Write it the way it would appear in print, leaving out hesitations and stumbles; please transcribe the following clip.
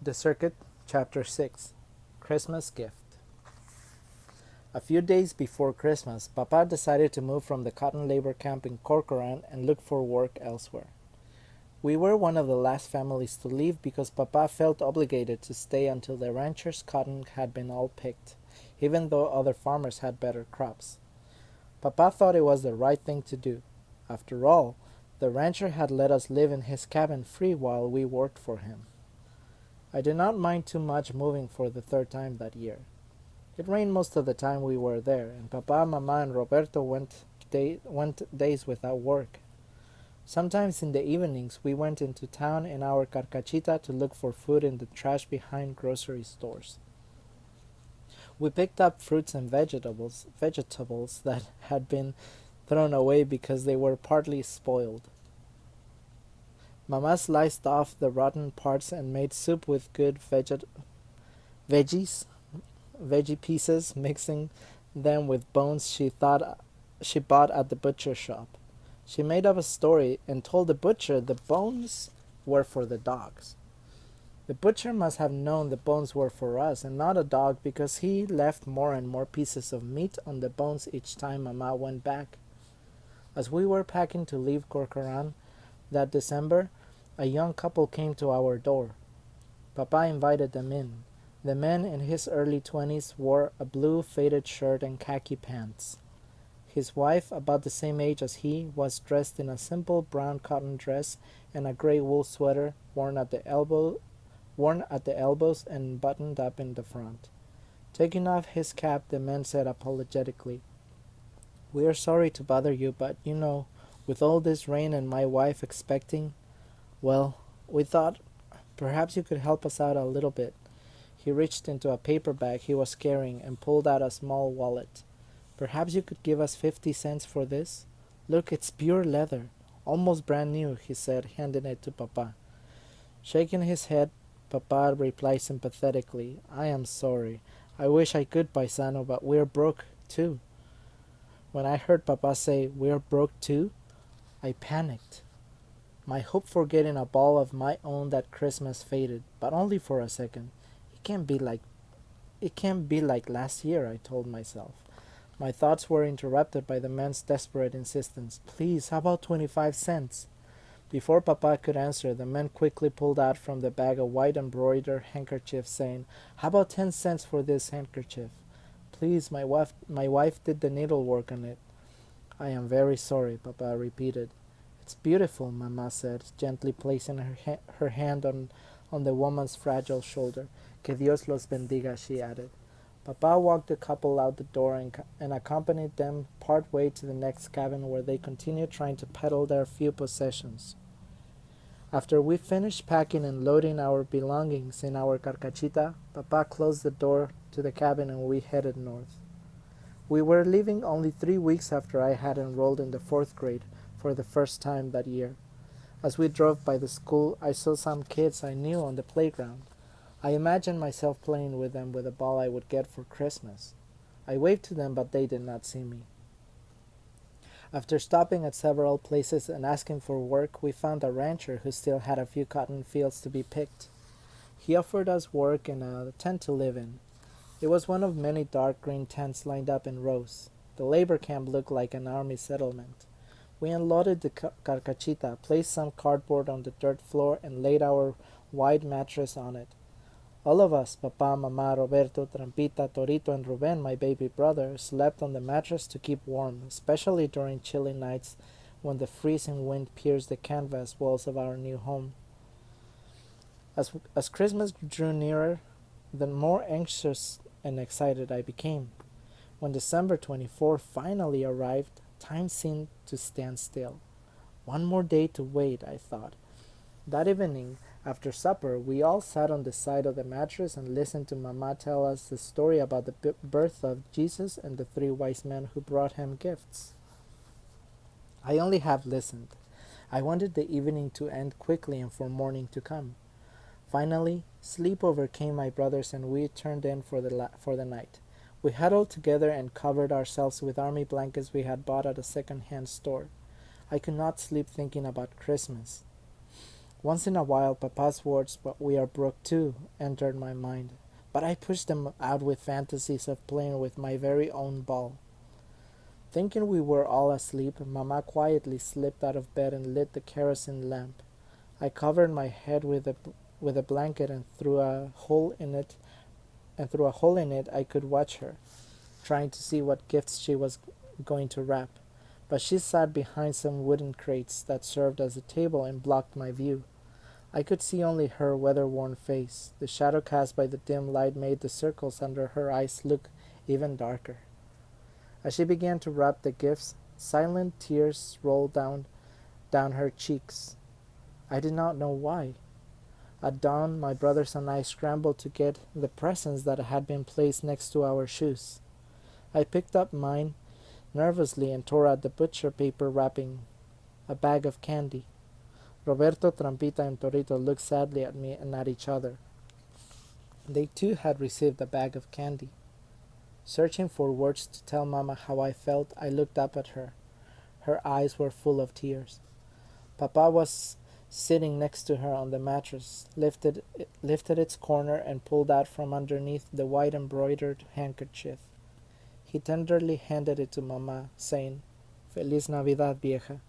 The Circuit, Chapter 6, Christmas Gift. A few days before Christmas, Papa decided to move from the cotton labor camp in Corcoran and look for work elsewhere. We were one of the last families to leave because Papa felt obligated to stay until the ranchers' cotton had been all picked, even though other farmers had better crops. Papa thought it was the right thing to do. After all, the rancher had let us live in his cabin free while we worked for him. I did not mind too much moving for the third time that year. It rained most of the time we were there, and Papa, Mama, and Roberto went days without work. Sometimes in the evenings we went into town in our carcachita to look for food in the trash behind grocery stores. We picked up fruits and vegetables that had been thrown away because they were partly spoiled. Mama sliced off the rotten parts and made soup with good veggie pieces, mixing them with bones she bought at the butcher shop. She made up a story and told the butcher the bones were for the dogs. The butcher must have known the bones were for us and not a dog because he left more and more pieces of meat on the bones each time Mama went back. As we were packing to leave Corcoran that December, a young couple came to our door. Papa invited them in. The man in his early 20s wore a blue faded shirt and khaki pants. His wife, about the same age as he, was dressed in a simple brown cotton dress and a gray wool sweater worn at the elbows and buttoned up in the front. Taking off his cap, the man said apologetically, "We are sorry to bother you, but with all this rain and my wife expecting, well, we thought perhaps you could help us out a little bit." He reached into a paper bag he was carrying and pulled out a small wallet. "Perhaps you could give us 50 cents for this? Look, it's pure leather, almost brand new," he said, handing it to Papa. Shaking his head, Papa replied sympathetically, "I am sorry. I wish I could, paisano, but we're broke, too." When I heard Papa say, "We're broke, too," I panicked. My hope for getting a ball of my own that Christmas faded, but only for a second. It can't be like last year, I told myself. My thoughts were interrupted by the man's desperate insistence. "Please, how about 25 cents? Before Papa could answer, the man quickly pulled out from the bag a white embroidered handkerchief, saying, "How about 10 cents for this handkerchief? Please, my wife did the needlework on it." "I am very sorry," Papa repeated. "It's beautiful," Mama said, gently placing her hand on the woman's fragile shoulder. "Que Dios los bendiga," she added. Papa walked the couple out the door and accompanied them part way to the next cabin where they continued trying to peddle their few possessions. After we finished packing and loading our belongings in our carcachita, Papa closed the door to the cabin and we headed north. We were leaving only 3 weeks after I had enrolled in the 4th grade for the first time that year. As we drove by the school, I saw some kids I knew on the playground. I imagined myself playing with them with a ball I would get for Christmas. I waved to them, but they did not see me. After stopping at several places and asking for work, we found a rancher who still had a few cotton fields to be picked. He offered us work and a tent to live in. It was one of many dark green tents lined up in rows. The labor camp looked like an army settlement. We unloaded the carcachita, placed some cardboard on the dirt floor, and laid our wide mattress on it. All of us, Papa, Mama, Roberto, Trampita, Torito, and Ruben, my baby brother, slept on the mattress to keep warm, especially during chilly nights when the freezing wind pierced the canvas walls of our new home. As Christmas drew nearer, the more anxious and excited I became. When December 24 finally arrived, time seemed to stand still. One more day to wait, I thought. That evening, after supper, we all sat on the side of the mattress and listened to Mama tell us the story about the birth of Jesus and the 3 wise men who brought him gifts. I only half listened. I wanted the evening to end quickly and for morning to come. Finally, sleep overcame my brothers and we turned in for the night. We huddled together and covered ourselves with army blankets we had bought at a second-hand store. I could not sleep thinking about Christmas. Once in a while, Papa's words, "but we are broke too," entered my mind, but I pushed them out with fantasies of playing with my very own ball. Thinking we were all asleep, Mama quietly slipped out of bed and lit the kerosene lamp. I covered my head with a blanket and through a hole in it I could watch her, trying to see what gifts she was going to wrap. But she sat behind some wooden crates that served as a table and blocked my view. I could see only her weather-worn face. The shadow cast by the dim light made the circles under her eyes look even darker. As she began to wrap the gifts, silent tears rolled down her cheeks. I did not know why. At dawn, my brothers and I scrambled to get the presents that had been placed next to our shoes. I picked up mine nervously and tore out the butcher paper wrapping a bag of candy. Roberto, Trampita, and Torito looked sadly at me and at each other. They too had received a bag of candy. Searching for words to tell Mama how I felt, I looked up at her. Her eyes were full of tears. Papa was sitting next to her on the mattress, lifted its corner and pulled out from underneath the white embroidered handkerchief. He tenderly handed it to Mama, saying, "Feliz Navidad, vieja."